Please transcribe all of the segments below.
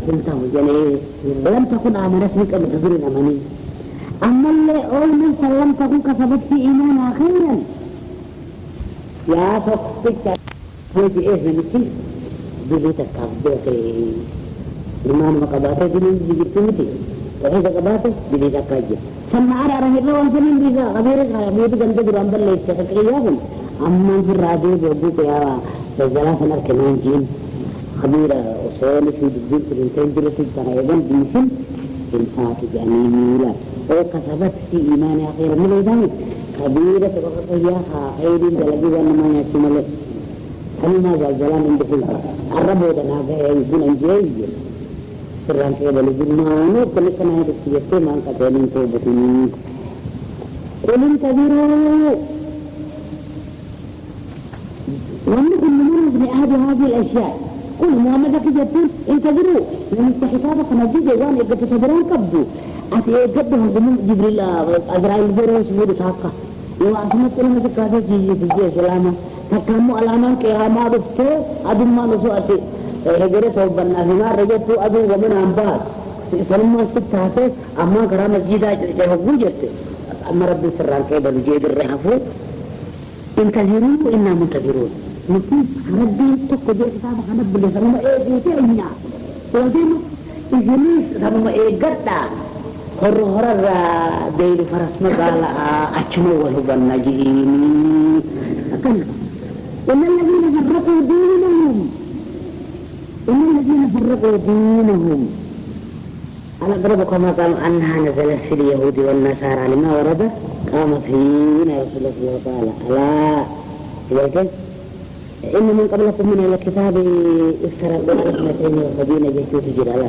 سلطان جنيه ولم تكن آمنت من قبل حضور الأماني أما اللي أول من سلم تكون كسبت في إيمان آخرا يا فقط وجه إيه من الشيء بليتك كابوتي إيمان مقباته دلين بجبتمتي وإذا قباته بليتك كاجي سمع على رهي الله وانسلين بيزا غبيرك غبيرك جنب درام بل ليس تكريهم أما في الراديو بوجود يا فزلاف الأركمان جين خبيرة أصول في الدين في الانتاج ترى بيسن إنفاق جميلة وكسبت في إيمان آخر من ذلك خبيرة وقضيها خير دلقي وانما يسمى له كلمة زلزلان عند فلها الرب ودنا فيها يكون أنجيج سران كيبا لجنانه كل سنة يتسيسي ما انقطعين توبتين قل انتظروا ونكن نمرز بأحد هذه الأشياء قل محمد كجبتين انتظروا لمن استحسابة فنجد يوان يقف تبران كبدو أتي يقبهم قمم جبريل أزرائيل بيرو سبود ساقا يو أسمت لما تكاثي جيجي سلامة تكامو ألامان كياما رفتو أدو ما نسو أتي هجرة توبنا هنا رجتو أدو ومن أنبار سلما ستاته أما كرام الجيدة جهبو جرته أما ربي سران كيبا لجيد الرحفو انتظروا إنا منتظرون نسيب ربي تقو جيد سابق نبو اللي سلما إيه بيتي أينا وديما إذنيس سلما إيه قطع هر دير فرس مقالا أجمو وهو النجيم أكل إن الذين فرقوا دينهم أنا أقرب كما قال أنها نزلت في اليهود والنصارى لما ورد قام فينا رسول الله تعالى ألا إن من قبلكم من الكتاب افترقوا على 72 جيشوا جلالا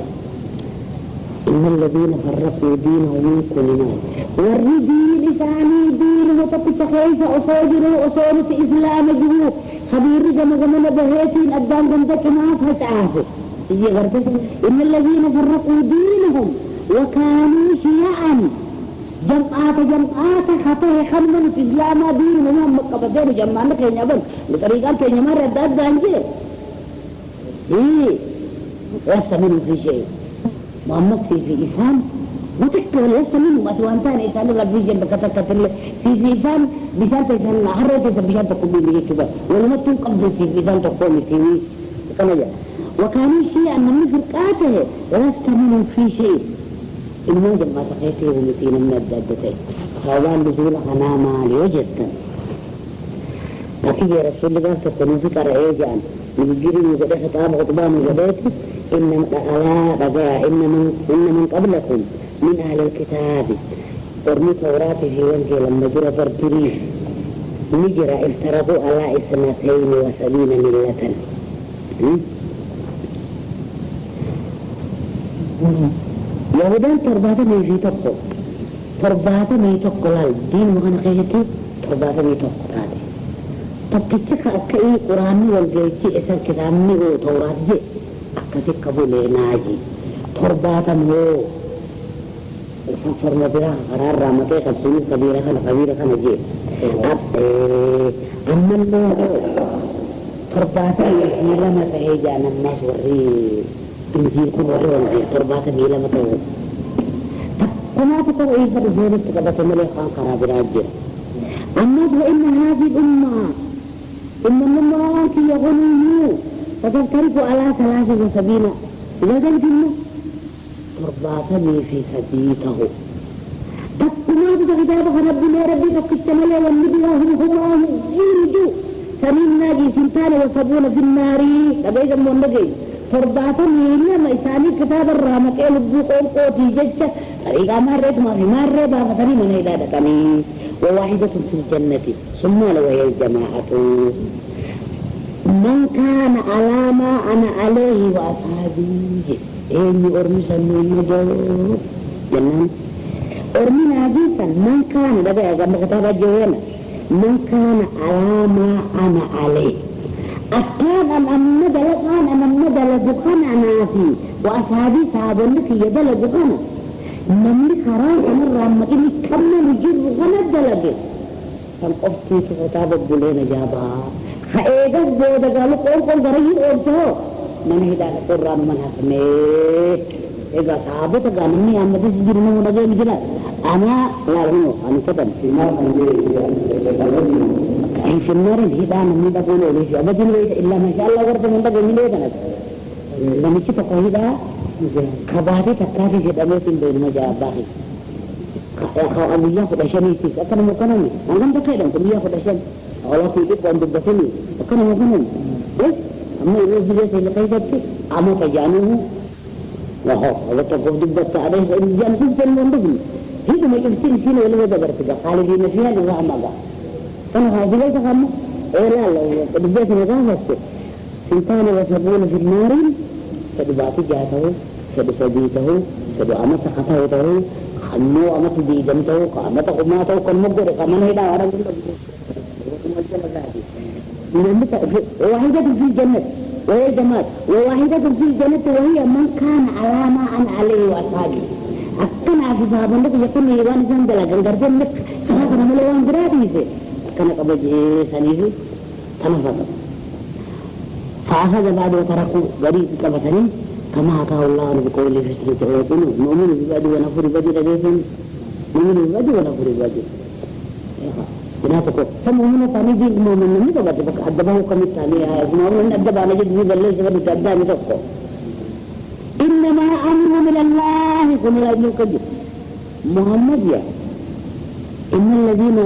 إن الذين فرقوا دينهم من كل ناس والردين لساني دين وتقف خيس أصول إسلام جهو خبير جمع بهيتين أدام جمدك ما فتعافوا إن الذين فرقوا دينهم وكانوا شيعا جمعات خطه خمنا في إسلام دينهم مقبضين جمعنا كينيا بل بطريقة كينيا ما رداد دانجي لست منه في شيء محمد في إسلام متكتل لست منه أسوانتان إسلام ربي جنب كتل في إسلام بشان تسلم حرية بشان تقوم به كبا ولما تنقبض في إسلام تقوم فيه كنجا وكانوا شيئا من فرقاته لست منه في شيء إنه جمع تقيته ومتين من الدادتين فأوان بزول غناما لوجدتا لكن يا رسول الله تقولوا فكر إيجان نبجري وقد خطاب غطبان وقداتي إن من قبلكم من أهل الكتاب ورمي توراته في وجه لما جرى فرطريه نجرى افترضوا على 72 ملة يهودان ترباتا ميفي تقو ترباتا ميتقو الدين مغانا قيتي ترباتا ميتقو تاتي تبتشك أكئي قرآني والجيتي إسان كتابني وتورات جي أكتي قبولي ناجي ترباتا مو سفر مبيرا قرار رامتي قبسوني كبيرا خانا جي أما الله ترباتا يسيلا ما تهيجانا الناس وريه إنجيل كل ورد ترباتا ميلا متوه كما تقول إيسا رزولة تقبط مليخان قراب راجر الناس وإن هذه الأمة إن الله يغنيه فتفترق على 73 لذا الجنة ترباتا مي في سبيته كما تتغتابك ربنا ربي فقدت مليا والنبي هم يرجو سمين ناجي 72 في النار لبيجا مونجي ترباتا ميلا ما إساني كتاب الرحمة يلبو قوتي ججة طريقا مرة بابا ثاني من إلادتني وواحدة في الجنة ثم وهي الجماعة من كان على ما أنا عليه وأصحابي إني أرمسا من جواب جنان أرمي حديثا من كان لدي أجمع كتاب الجوانا من كان على ما أنا عليه أكان أن الندل بقنا ناسي وأصحابي صحابون لك يدل بقنا نملي خراج مرة مكيني كمل جر بقنا الدلق فالقفتي كتاب البولين جابها خائقات بودا قالوا قول دريه أرسو من هداك القرآن من حسمه جيت إذا صحابة قالني أنا تسجل من ولا جل أنا لا أعلم أنا كتب في النار الهداء من بقول ليش أبدا إلا ما شاء الله ورد من بقول ليه أنا لما شفت قهيدا خبرتي تكافي جد أمي في البيت ما جاء باقي خا أبو ياخد عشان يسيس أكنا مكانني أنا ما بكيرم أبو ياخد عشان الله في بيت وعند بسني أكنا مكانني بس أما إذا جلس اللي قيدت أما تجانوه وهو هذا تقول دبت عليه الجان كنت المنبغي هذا ما يمكن فينا ولا وده برتجا خالدين فيها لله ما قال أنا هذا ليس هم لا بديت نجاهه سنتان وسبون في النار فدبعت جاته فدسديته فدعمت خطاته خنو أمت ديدمته قامت قماته كل مقدر كمان هيدا orang واحدة في الجنة وهي جماعة وواحدة في الجنة وهي من كان على ما أنا عليه وأصحابه أكنا في صحابنا يكون يوان سندلا كان درجة لك صحابة ملوان برادي كان قبل سنيه تنفذ فأخذ بعد وتركوا قريب كبثني كما أعطاه الله بقوله في سورة الرسول نؤمن ببعد ونفر ببعد لديهم نؤمن ببعد ونفر ببعد بناتكم فمؤمن ثاني دين مؤمن من ببعد أدبه كم الثاني مؤمن أدب على جد ببلل سبب تأدب متوقع إنما أمر من الله كن لا يكذب محمد يا إن الذين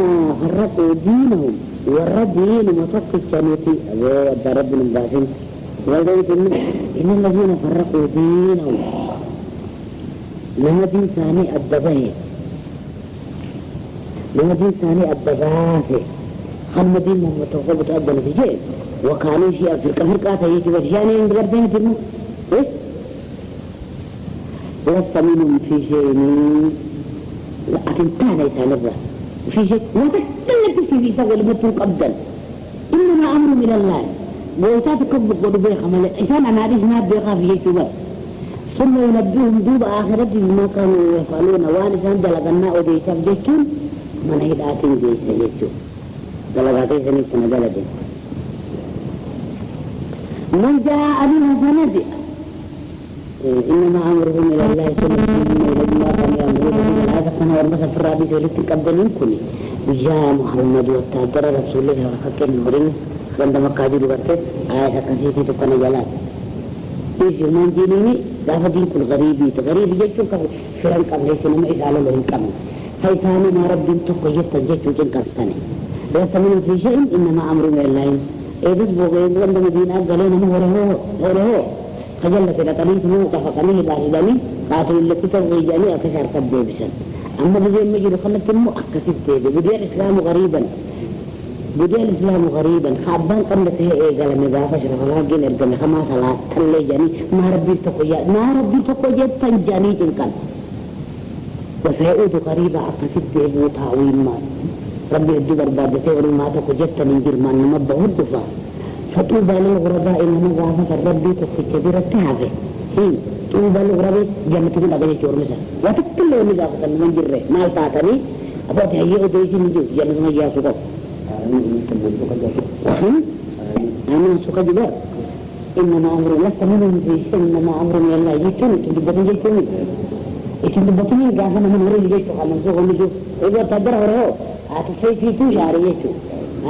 فرقوا دينهم والردين مصف الشنوتي هذا رب من باسم إن الذين فرقوا دينهم لما دين ثاني أدبه لما دين ثاني أدبه خم دين من متوقع بتأدب في شيء وكانوا شيء في الكفر يجي وجاني عند ربنا تنو إيه لست منهم في شيء لكن كان يتنبه في شيء وتكلت في سوى المتوق أبدا إنما أمر من الله ويتاتك بقول بيخ مال إنسان أنا عارف ما بيخاف يجوا ثم ينبئهم دوب آخرته بما كانوا يفعلون وانسان دلقنا وديسا جيشون من هيداتين جيسا جيشون دلقاتي سنة دلقين من جاء بالحسنة إنما أمرهم إلى الله ثم إلى ما كان يأمرون به هذا كان ورمس في الرابط ولتك أبدالين كله جاء محمد والتاجر رسول الله وحكى المرين عندما قادر ورته آية كثيرة تكون جلال إيش من جيني دافع دين كل غريبي تغريب يجتو كم فرن كم ليس نما إسالة لهم كم هاي ثاني ما رب دين تقوي تجتو جن كستاني ليس من في شيء إنما أمرهم إلى الله إذا بوجي عندما دين أقلنا ما هو خجلت إلى قليل موقع فقنيه بارداني قاتل اللي كتب ويجاني أكثر قد بسن أما بدي المجد خلت المؤكد تيجي بدي الإسلام غريبا خابان قمت هي إيه قال مدافع شرف الله جل الجنة خما صلاة تلي جاني ما ربي تقويا تنجاني تنكن وسيعود قريبا أكثر تيجي وتعويم ما ربي الدبر بعد تقول ما تقويا تنجر ما نمبه الدفاع فطوبى للغرباء إنما غافة ربي تكبير التعافي طوبى للغرباء جنة من أبني شور مثلا وتكلوا نجافة من جره ما الفاتني أبوات هيئة دويسي نجو جنة ما جاسوكو أنا سوكا جبار إنما أمر لست منهم بيش إنما أمر من الله يجتوني تندبطني قافة من هري يجتو خلنا سوكو نجو إذا تدر هرهو آتسي في تو شعر يجتو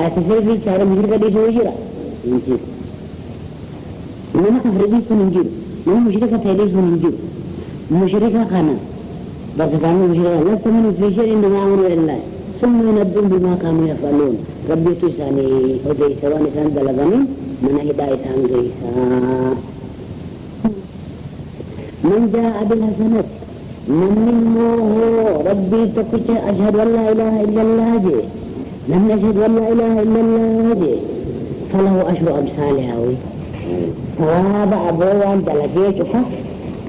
آتسي في شعر مجر قديس وجرا ينجير إنما تفرقين سننجير إنما مشركة تهديس سننجير مشركة خانا بس كانوا مشركة لست منهم في شيء إنما أمر الله ثم ينبئهم بما كانوا يفعلون ربي تساني وديسا ونسان دلغني من هداية عن من جاء بالحسنة من ربي تقول أشهد أن لا إله إلا الله جي لم نشهد أن لا إله إلا الله جي فله أشر أمثالها ثواب أبوان دلقيتك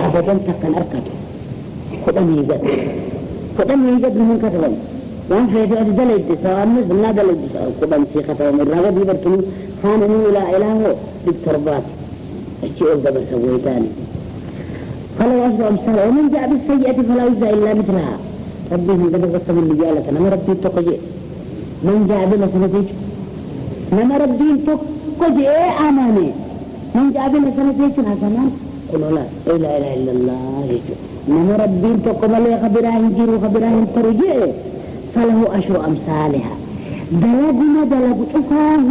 أبدا تقن أركته خدم يجد من كتبهم وان فيتو أتدلج سواء النسل لا دلج خدم سيخته ومن رغب يبرتني خانني لا إله بالتربات الشيء أبدا سويتاني فلو أشر أمثالها ومن جاء بالسيئة فلا يجزى إلا مثلها ربي من قبل قسم الرجالة نما ربي تقجئ من جاء بالحسنة نما ربي تقجئ أماني من جاء بالحسنة حسنان تقول لا إله إلا الله نما ربي تقوم لي خبرهم جيرو خبرهم ترجع فله أشر أمثالها دلادنا دلاد أفاه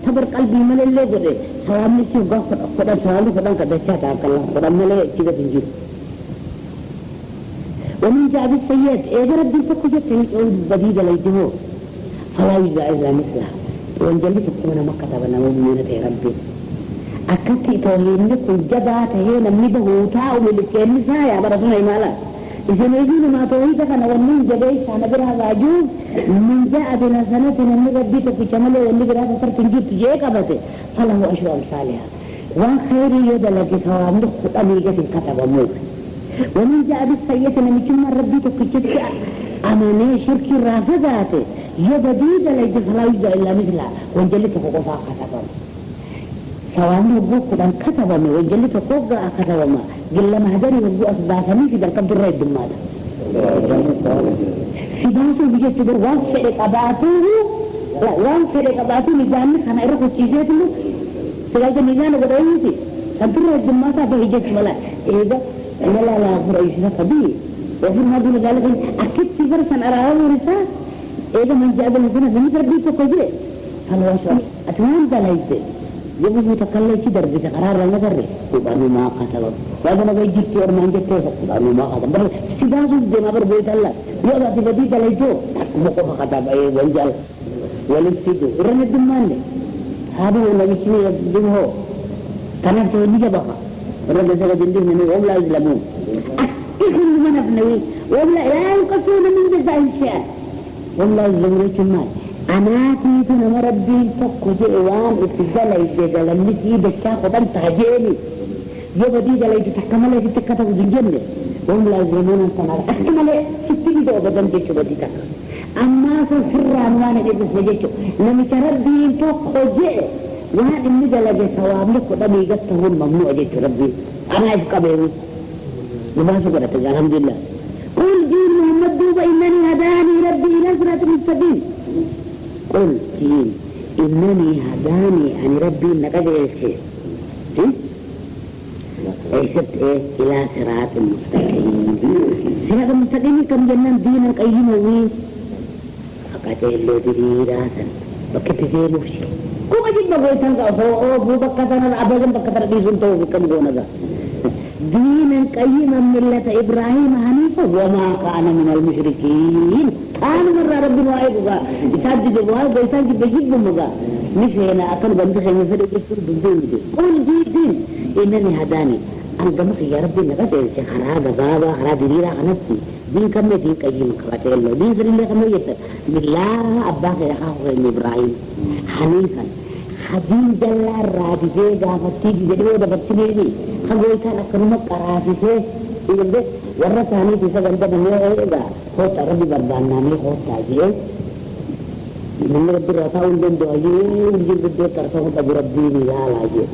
تبر قلبي من اللي قده سلام نسيو قفر قدام سلامي قدام كدشات الله قدام ملي كده تنجيب ومن جاء بالسيئات إذا ربي تقوجت بديدة ليته فلا يجزى إلا مثلها وانجلت تكون مكة بنا ربي أكثر توهين كل جبهة هي نمده تاو ملكين سايا برسول إمالا إذا نجينا ما توهيدا كنا ونين جبهة أنا برا واجوب من جاء بنا سنة نمد ربي تكي شمله ونين برا تر تنجيب تجيه كبته فله أشرار صالحة وخير يد لك ثواب نخط أميجة كتب موت ومن جاء بالسيئة نمشي ربي تكي شتى أمانة شرك الرافضات يبديد لك فلا يجزى إلا مثلها وانجلت فوقفا كتبه سوامي وقوق قدام كتبه ما وانجلت فوق كتبه ما قل ما هدري وقوق أصباثني في ذلك الدرة الدمادة في باسو بيجي تقول وانفر قباته لا وانفر قباته نجانك أنا أروح الشيزات له سلاجة نجانة قدويتي الدرة الدمادة بيجي تقول إذا لا فرأيش نفدي وفي الماضي لذلك أكيد في فرصة أراه ورساء إذا من جاء بالنسبة من تربيته كذي فلو شاء أتمنى ذلك يبغى يتكلم شيء درجة قرار لنا درجة وبانو ما قتله وهذا ما يجي تور ما يجي تور وبانو ما قتله بس سيدنا سيد ما بربيت الله يلا تبدي ذلك مكو قتاب أي وانجال ولسيدو إرنا الدمان هذا هو الذي يسمى الدمه كان يسوي نجى بقى إرنا ذلك الدين من أولى إسلامون إخوان من أبنوي ولا لا يقصون من ذا الشيء والله إسلامون كمان أنا تيجي نما ربي تقولي إيوان إتجاه إتجاه لما تيجي بشاف وبن تهجيني يبدي جل يتكمل يتكتب بالجنة وهم لا يزمون أن تنار أكمل ستين دو بدن جيش بدي تك أما سر عنوان إذا سجيته لما تربي تقولي وهذا النجا لجى سوام لك ودم يجتهون ممنوع جيش ربي أنا أفكر لما سكرت الحمد لله قل دين محمد دوبا إنني هداني ربي إلى صراط مستقيم قل دين إنني هداني عن ربي نقد إيش إيشت إيه إلى صراط مستقيم صراط مستقيم كم جنن دين القيم وين فقط اللي تدي راسا بكت زين وشي كم أجيب بقول تانك أو بو بكتنا أبدا بكتنا بيزون تو بكم جونا ذا دين القيم ملة إبراهيم حنيفا وما كان من المشركين كان من ربنا وعيبا يساجد الوالد ويساجد بجيب بمغا مش هنا أكل بندخل يفرق يكتر بندين قول دين إنني هداني أنا قمت يا ربي نقد إيش خراب بابا خراب ديرا خنتي دين كم دين قيم كواتي الله دين سر الله كم يتر بالله أبا خير خاص إبراهيم حنيفا حدين جل الرادجة قافتي جدوا دفتني خلوي كان أكرمك كرافته إذا ورثاني في سبب ده إذا هو تربي بردان نامي هو تاجي من ربي رثاون دم دواجي وجيب ده ترثاه تبو ربي نيا لاجي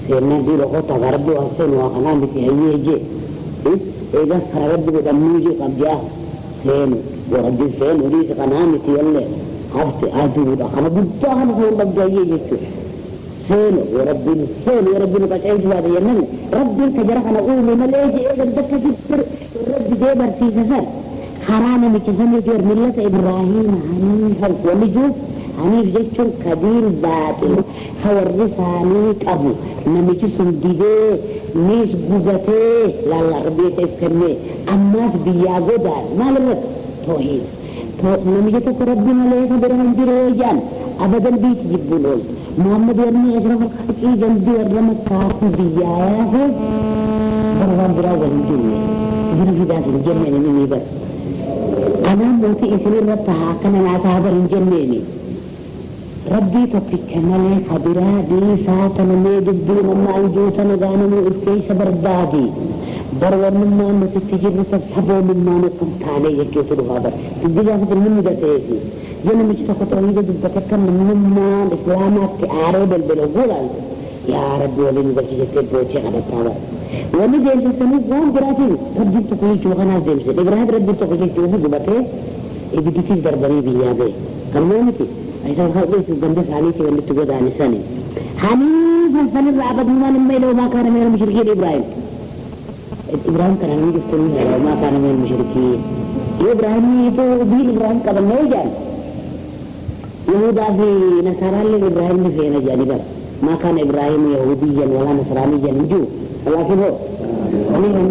سيرنا دي روح تغرب واسين وخنا بتهيئ جي إذا خرب بدموجي قبضيا سين وربي سين وريس خنا متيله هفت آجو ده خنا بدأنا هون بجاية جت سين وربي نبتعيش هذا يمن ربي كجرح أنا أقول من الأجي إذا بدك تفكر ربي جبر في سفر حرام مكسم يجور ملة إبراهيم حنيفا ونجوف حنيف جتشون كبير باطل هو الرسالي أبو نمكسم ديدي نيس بوغتي لا ربي تفكرني أماس بياغو دار ما لغت توحيد نمجتك ربنا ليس برهم بروجان أبدا بيت جبولون محمد ورني أشرف الخلق جلدي ورم الكافي بياه برهم براوة الجنة جنة في ذات الجنة مني بس أنا موتي إسلي ربطها كنا نعتابر الجنة ربي تبكمل خبرا دي ساتنا ميدد دي مما أنجوتا نغانمو إفكيس بردادي برور مما نتتجر نتسحبو مما نقم تاني يكيوتو هذا تدقى فتر مني داتيسي جنة مجتاكو توحيدة دبتكم مما الإسلامات كعارب البلغول يا ربي ولين برشيشة بوشي غدا تابا ومي دين تسمي قوم براتي ربي تقولي شوخنا زيمسي إبراهيم ربي تقولي شوخي قبطي إبي ديسي دربري بيادي كمونتي أيضا خلقوا في الجنة حاليتي واللي تقود عن السنة حنيف من سنة عبد ما لما لو ما كان من المشركين إبراهيم كان من المشركين لو ما كان من المشركين إبراهيم يتو دين إبراهيم قبل ما يجان يهودا في نصارى إبراهيم في جانبه ما كان إبراهيم يهوديا ولا نصرانيا نجو ولكن هو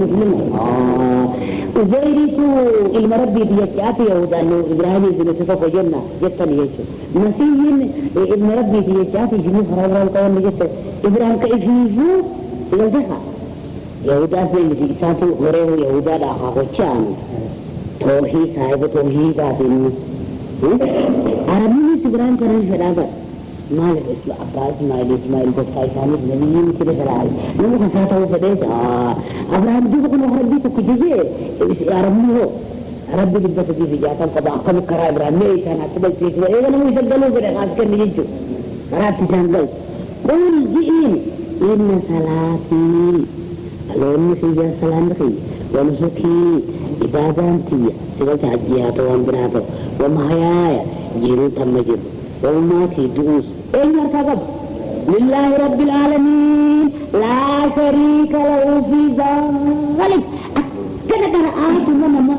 مسلم وزيريتو المربي بيجات يهودا إنه إبراهيم إذا تفوق جنة جتني يجو مسيحين المربي بيجات يجنو فرعون القوم جت إبراهيم كيفيجو يلزقها يهودا في إساتو غريه يهودا لا خاوتشان توحيد صاحب توحيد هذين عربي إبراهيم كان شرابة مالك إسماعيل بفتاي ثاني نبيين كده سلام نمو خساته فديت أبراهيم جزء من ربي تكجزء عربي هو عربي بدأت في جاتم قد أقام كرا إبراهيم ليه كان أتبع فيك إيه أنا مو يسجلوا كده خاص كان يجوا كرا تجانبل قل جئين إن صلاتي ألون سيجا سلام بخي ونسكي عبادتي سوى تعجيات وانبناته ومحياي جيرو تمجد وماتي دروس أين ارتقب لله رب العالمين لا شريك له في ذلك كذا ترى آيات ما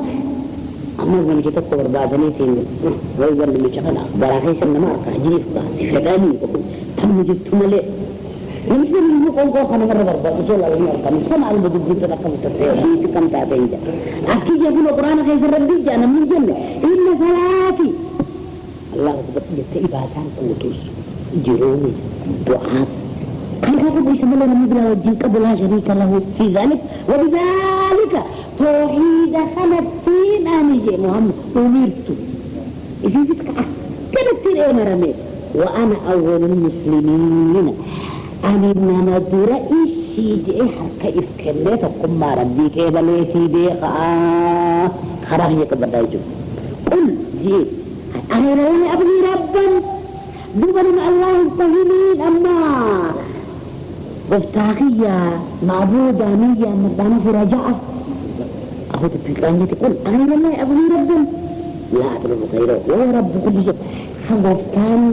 أما من كتاب قرباني تين ويقول لي شغلة براخي سنة ما أركع جيف قاسي فداني تمجد تملئ يمكن أن يكون قوة مرة برضه يقول الله يرحم سمع المدبر ترقم تفعيل كم تعبين أكيد يقول القرآن خير ربي جانا من الجنة إن صلاتي الله أكبر يستعبادان قوتوس جروني دعاء كان هذا بيسمى الله رمضان وجيك لا شريك له في ذلك وبذلك توحيد خلقتين آنجي محمد أمرت إذا ذلك كنتين إيه مرمي وأنا أول المسلمين أنا إنما درا إيشي دي حركة إفكالي تقوم مع ربي كيبا ليتي دي خراه يقبل دايجو قل جي أنا رأيني أبغي ربا دوبا مع الله الطهيمين أما وفتاقية معبودة نية مردانة في رجاء أخذ الفكرة تقول أنا رأيني أبغي ربا لا أتبقى غيره هو رب كل شيء خلصتان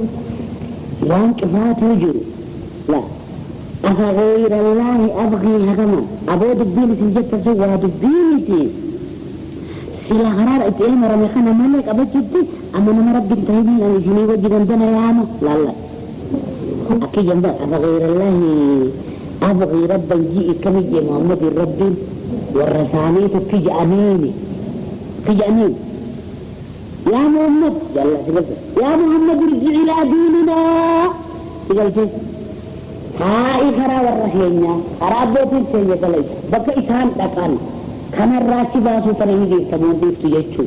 وانكفات وجري لا أفغير الله أبغي هكما أبود الدين في الجتة سوى الدين سلا غرار اتئلم رميخانا ملك أبد جدي أما نمرب بنتهيبين أن يجني وجه جندنا يا عمو لا لا أكي جنبا أفغير الله أبغي ربا جئ كمي محمد الرب والرسانيت تجأنيني يا محمد يا محمد ارجع إلى ديننا تقول كيف هاي خرا والرحينا خرابوتين سيئة ليس بك إسان تقال كان الراشي باسو ترهيدي تموديف تجيشو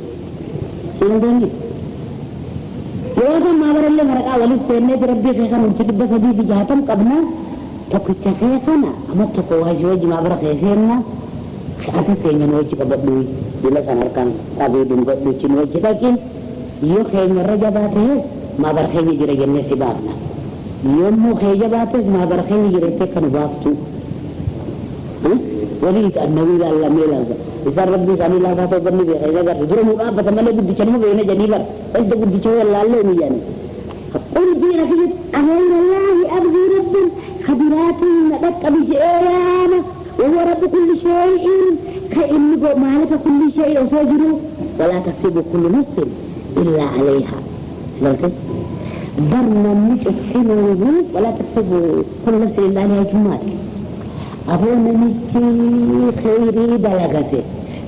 سيئندوني يوزن ما برلي مرقا وليس سيئنة ربي خيخان ونشكب سبي في جهتم قبنا تكوچ خيخانا أما تكو واجواج ما برا خيخينا خيخانا سيئنة وجه قبضوي بلا سنركان قابي دنگو دوچين وجه تاكين يو خيخنا رجباته ما برا خيخي جرى جنة سبابنا يوم خيجباته ما برخين يجريته كانوا بافتو وليت النبي الله ميلا إذا ربي سامي الله فاتو بني بخيجبات يجري مقابة ملك بدي شنو بينه جنيبر أنت بدي شو الله له مياني قل دينا كذب أغير الله أبغي رب خبرات لك بشيئانا وهو رب كل شيء كإنه مالك كل شيء وسجره ولا تكسب كل نفس إلا عليها برنا مش السنة ولا تكسب كل نفس إلا عليها جمال أبونا نجي خيري دلقتي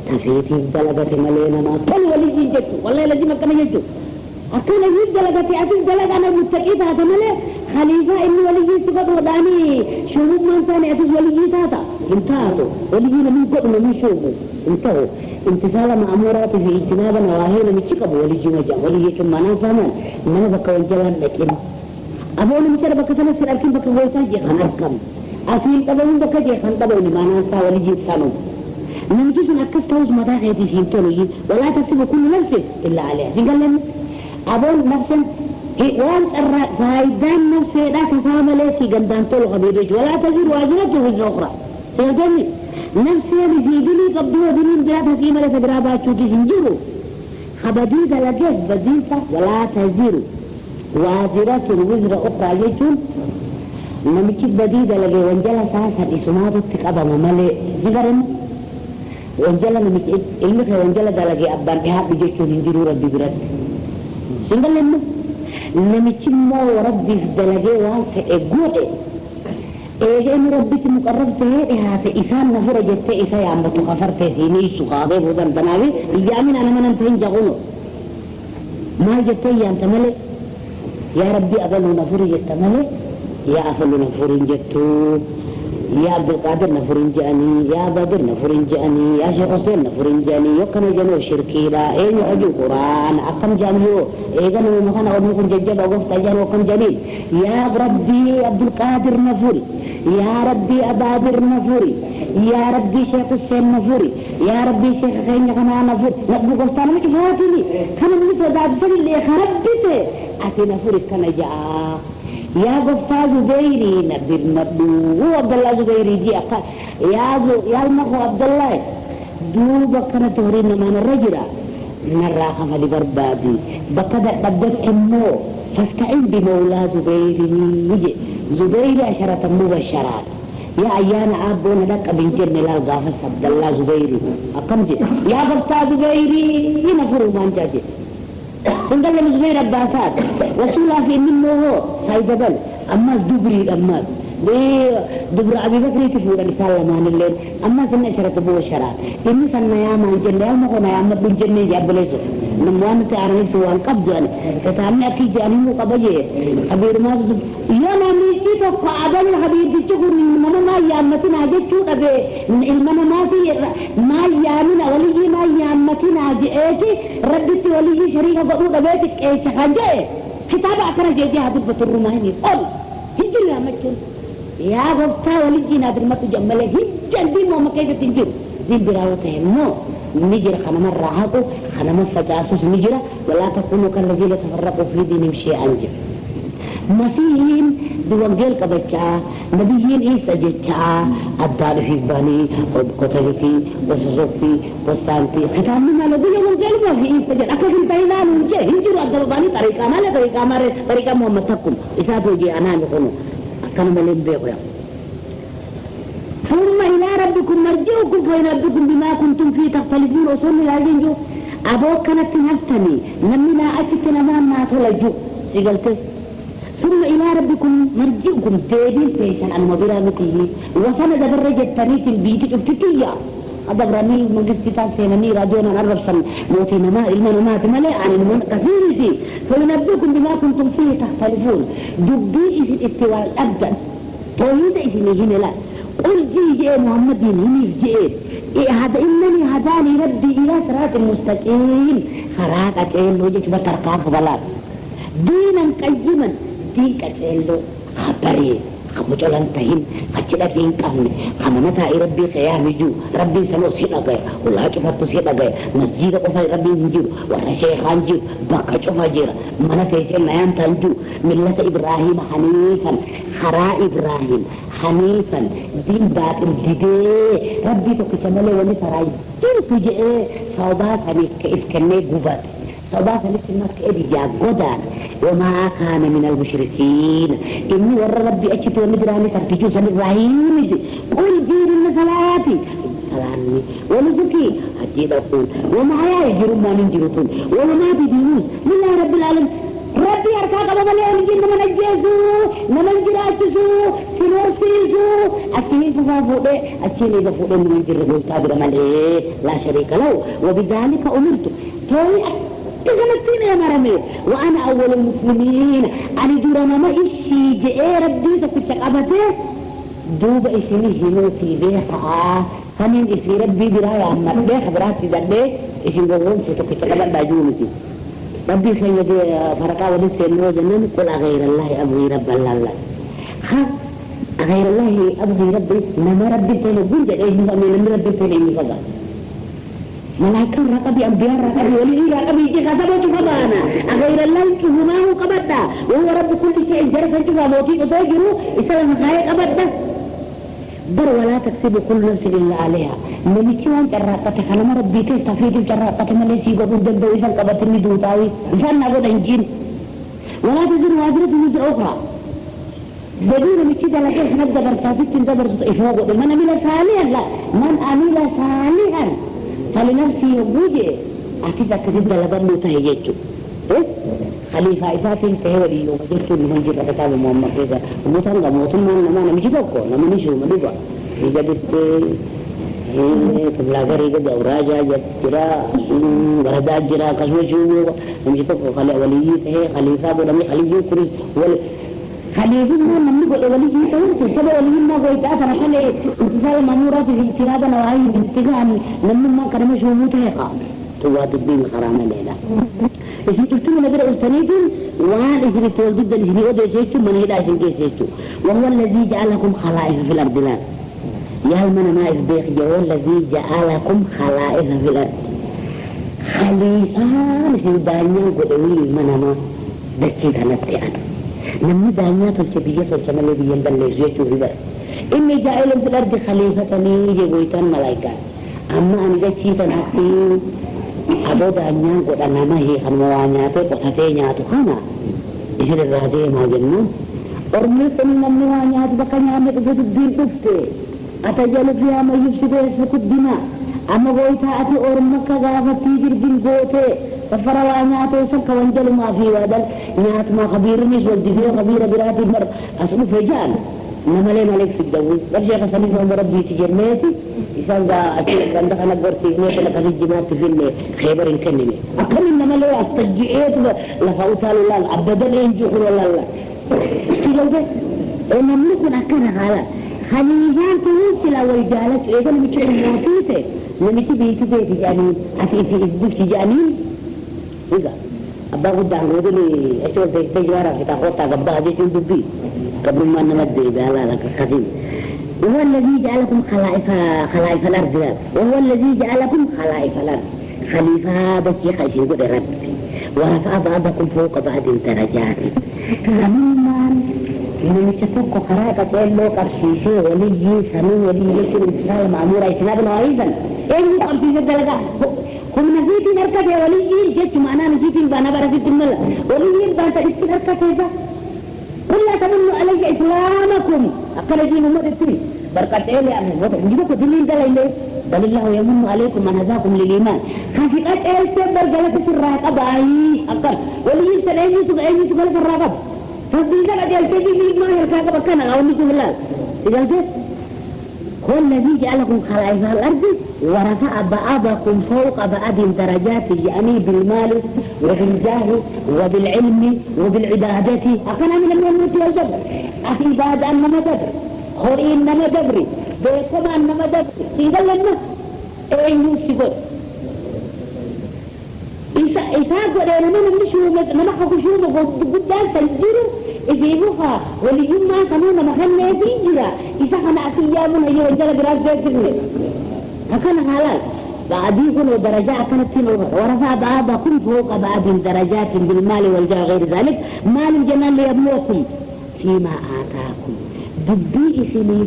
تفيتي دلقتي ملينا ما كل ولي جيجتو والله لازم أكنا جيجتو أكنا جيج دلقتي أتيج دلق أنا متقيت هذا ملي خليفة إني ولي جيجتو قد وداني شروب من ثاني أتيج ولي جيجتاتا انتهاتو ولي جينا من قبل من شوفه انتهوا امتثال مأمورات في اجتناب نواهينا متشكب ولي جينا جا ولي جيكم مانا سامان ما بقى الجلال لكن أبونا مشار بقى سنة سر أركين بقى ويسا جيخان أركم أفيل تبعون بقى جيخان تبعون ما ننسى ولي جيب سانو نمجيس نأكس توز مدى خيتي سيمتوني ولا تكسب كل نفس إلا عليها سنقال لهم أبون نفسا وانت فايدان نفسه لا تفهم ليكي قندان طول غبيريش ولا تزير واجرته في الأخرى سيجمي نفسي في دلي قبضوها دلين بلا تسيما لسبرابات شوكي سنجيرو خبديد لجيس بزيفة ولا تزير وازرة وزر أخرى يجون نمشي بديدة لقي وانجلا ساسا اسمات التقابة ممالي زغرن وانجلا نمشي المخي وانجلا دلقي أبان إحاب بجيشو ننجرو ربي برد سنقل لنو نمشي مو ربي دلقي وانسا اقوه إن ربك مقرب تهيئها في إسان نفر جدت إسا يعمتو خفر تهيني سخاضي بودن بناوي يامين أنا من انتهين جغلو ما جدت يانتملي يا ربي أبلو نفر جدت ملي يا أفلو نفر جدتو يا عبد القادر نفر جاني يا بدر نفر جاني يا شيخ حسين نفر جاني يوكنا جنو شركي لا إيه يعجو قرآن أقم جانيو إيه جنو مخانا ونكون ججب وقفت أجان وقم جميل يا ربي عبد القادر نفر يا ربي أبادر نفوري يا ربي شيخ حسين نفوري يا ربي شيخ خين يقنا نفوري نبو قفتان لك فاتني كان النسوة بعد سنة اللي خربته أتي نفوري كان جاء يا قفتا زبيري نبير نبو هو عبد الله زبيري جي أقل يا المخو عبد الله دوبا كان تهرين من الرجرة نراها مالي بربادي بكذا بدت إنه فاستعين بمولى زبيري نجي زبيري عشرة مبشرات يا أيانا عابونا لك بنجرن لا غافل عبد الله زبيري أقم جي يا بطا زبيري ينفروا ما انجاجي سنقل لهم زبير الداسات وصولا في منه هو سايد بل أما دبري أما دبر أبي بكر تفور رسالة مان الليل أما سنة عشرة مبشرات إني سنة يا ما انجرن يا مخونا يا أما بنجرن جاب ليسو نموان تعرفي سوان قبض أنا كتامي أكيد جاني مو قبضي خبير ما يا ناميتي فقعدن الحبيب تشكر من ما يامتنا جتشو أبي المنا ما في ما يامنا ولي ما يامتنا جئتي ردت ولي شريكة قبض أبيتك إيش خجئ كتاب أكره جيجي هذا بطرماني قل هجر يا مجل يا غبتا ولي نادر ما تجمله هجر دي مو مكيدة تنجر دي براوته مو نجر خنما راحكو خنما فجاسوس نجر ولا تكونوا كالذين تفرقوا في دينهم شيئا جر مسيحين دوانجيل كبجا نبيين إيسا جتا أبدال في باني وقتلتي وسوسوكي وستانتي ختامي ما لدي وانجيل ما في إيسا جتا أكثر بينان ونجي هنجر أبدال باني طريقا ما لطريقا ماري طريقا محمد تقوم إساتو جي أنا نخونو أكنا ملين بيقويا ثم إلى ربكم مرجعكم فينبئكم بما كنتم فيه تختلفون وصول العجنجو أبوك كانت نفتني نمي لا أتكنا ما تلجو سيقلت ثم إلى ربكم مرجعكم ديبين سيشان عن مبيرانته وسند بالرجل تنيت البيت افتتيا هذا برامي مجلس كتاب سيناني راديونا نعرف سن موتينا ما المنامات ملئ عن المنقذين فينبئكم بما كنتم فيه تختلفون دبي إذ الاستواء الأبدا طويل إذ نهين لا قل جي محمد ينيف جي هذا إنني هداني ربي إلى صراط المستقيم خراط أكيل وجيك بترقاف ضلال دينا قيما دين كتيلو خبري خمجلان تهين خجل فين قهني خمنتا ربي قيامجو ربي سلو سيدغي ولا شفت سيدغي مسجد قفا ربي نجو ورا شيخان جو بقى شوفا جيرا منا تيجي نيام تنجو ملة إبراهيم حنيفا خرا إبراهيم حنيفا دين باطل جدي ربي تكتمله ونسراي دين تجي صوبات هنيك إسكني قبات صوبات هنيك الناس كأبي جا قدان وما كان من المشركين إني ور ربي أشت ومدراني ترتجو سن إبراهيم قل جير النسلاتي سلامي ونسكي هجيد أقول ومعايا يجرون ما ننجرتون وما بدينوس لله رب العالمين ربي أركاك بمالي أنجي نمن أجيزو نمن جراتسو سنورسيسو أشيني فوضي أشيني فوضي من جرغو تابر مالي لا شريك له وبذلك أمرت توي إذا نسينا يا مرمي وأنا أول المسلمين أنا دورانا ما إشي جئ ربي سكتك أبته دوب إشيني هنو في بيخا خمين إشي ربي برايا أمر بيخ براتي دبي إشي نقوم سكتك أبدا جونتي ربي سيدي فرقا ودسي النوزنين قل أغير الله أبغي رب الله خاف أغير الله أبغي ربي نما ربي تيني قنجة إيه نظامي ربي تيني مفضل ملاكا رقبي أنبياء رقبي ولي رقبي جيكا سبوتو فضانا أغير الله كهماه قبدا وهو رب كل شيء جرسا جفا موتي أسوجرو إسلام خايق أبدا بر ولا تكسب كل نفس إلا عليها نميكيوان جرقة خلما ربي تستفيد جرقة مليسي قبل دندو إذن قبط الندوتاوي إذن نقود انجين ولا تزر وازرة وزر أخرى بدون مشي دلقة نبدأ برتاسيك ندبر إفوق من عمل صالحا لا من عمل صالحا فلنفسه يوجه أكيد أكيد دلقة متهيجته إيه خليفة إساتين تهولي يوم جلسوا من جيب كتاب محمد كذا ومثلا موتون ما نمشي بقى نمشي ما نبغى إذا بت كبلا غري كذا وراجع جرا غردا جرا كسوة شو نمشي بقى خلي ولي ته خليفة بدمي خليجي كل ول خليجي ما نمني بقى ولي ته سبب ولي ما قوي تأثر خلي انتصار مامورات في سيرادة نواهي انتقام نمني ما كرمه شو موته خا تواد الدين خرامة لنا إذا تكتب نقرأ السنيدين وان إذا تولد الهني أو ديسيتو من هلا إذن ديسيتو وهو الذي جعلكم خلائف في الأرض لا يا من ما إذبيخ جوه الذي جعلكم خلائف في الأرض خليفة مثل دانيا قدوي من ما دكي كانت يعني نمي دانيا تلتبية تلتمل بيين بليزيتو في الأرض إني جعل في الأرض خليفة نيجي قويتان ملايكا أما أنا دكي تنحكي Ado danyang ko tanama hi kanwanya te ko satenya tu kana isir raje ma jennu और मैं तुम नन्हे वाले आज बकन्या में तो कुछ दिन पुष्टे आता जल किया मैं युग से ऐसे कुछ दिना अम्म कोई था अति और मक्का गावा तीजर दिन गोते फरवाना तो सब कवंजल माफी वादल नियात मा खबीर नहीं सोच दियो खबीर बिराती मर असली फेजान नमले मलिक सिद्धवी वर्षे का सभी को मरद बीच जर्मेती इसान का अति गंदा खाना गर्ती में तो कभी जिमात फिर में खैबर इनके नहीं अकल नमले अस्तजीएत लफाउताल लाल अबदल इंजु लाल كده انا ممكن اكلها على خليجان توصل اول جالس اذا مش موتيته لما تيجي تيجي يعني في الدف تجاني اذا ابا قد عمودي لي اشوف تجوارا في تاخوتا قبضها دي تندبي قبل ما نمدي بها لك الخزين وهو الذي جعلكم خلائف الارض وهو الذي جعلكم خلائف الارض خليفه بس يخشي قد رب ورفع بعضكم فوق بعض درجات كمان من يشوفك قراءة تقول له قرشيشة ولي سمي ولي يكون إنسان معمورة إسلامنا أيضا إيه هو قرشيشة دلقة هم نزيتين أركض يا ولي جيت معنا نزيتين بانا برزيت الملا ولي بانت إستين أركض هذا ولا تمنوا علي إسلامكم أقل دين أمتي بركة إيه يعني نجيبك دليل دليل بل الله يمن عليكم من هداكم للإيمان خافقات إيه سبر جلسة الراقب أي أقل ولي سلعيني تبعيني تبعيني الراقب فبيزا قد يلتجي في ما يركاك بكنا أو نيكم الله إذا هو الذي جعلكم خلائف الأرض ورفع بعضكم فوق بعض درجات يعني بالمال وبالجاه وبالعلم وبالعبادة أخنا من الموت والجبر أخي بعد أنما دبر خوري إنما دبري بيكم أنما دبري إذا لنا أي نوسيقود إذا قد أنا ما حكوشوا قدام تنجروا إذا يبقى وليوم ما كانوا مخلنا يجرا إذا كان أتيامنا يوجد براس بيتنا هكذا حالات بعديكم ودرجات كانت تنوها ورفع بعضكم فوق بعض درجات بالمال والجاه غير ذلك مال الجنان ليبلوكم فيما آتاكم دبي سنين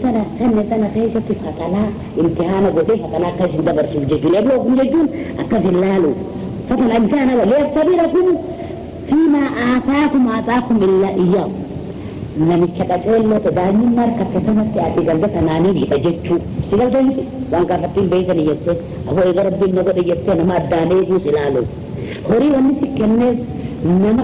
سنة خيشة فتلا امتحان قدي فتلا كيش دبر في الجيش ليبلوكم جيجون أكذ اللالو فتلا امتحان وليختبركم فيما آتاكم إلا إياه من الشكاكين ما تداني النار كتسمت تأتي قلبك ناني بحجتشو سيقل جايسي وان كافتين بيسا ليجتس أهو إذا ربي النقود يجتس نما الداني جو سلالو خوري ونسي كنز نما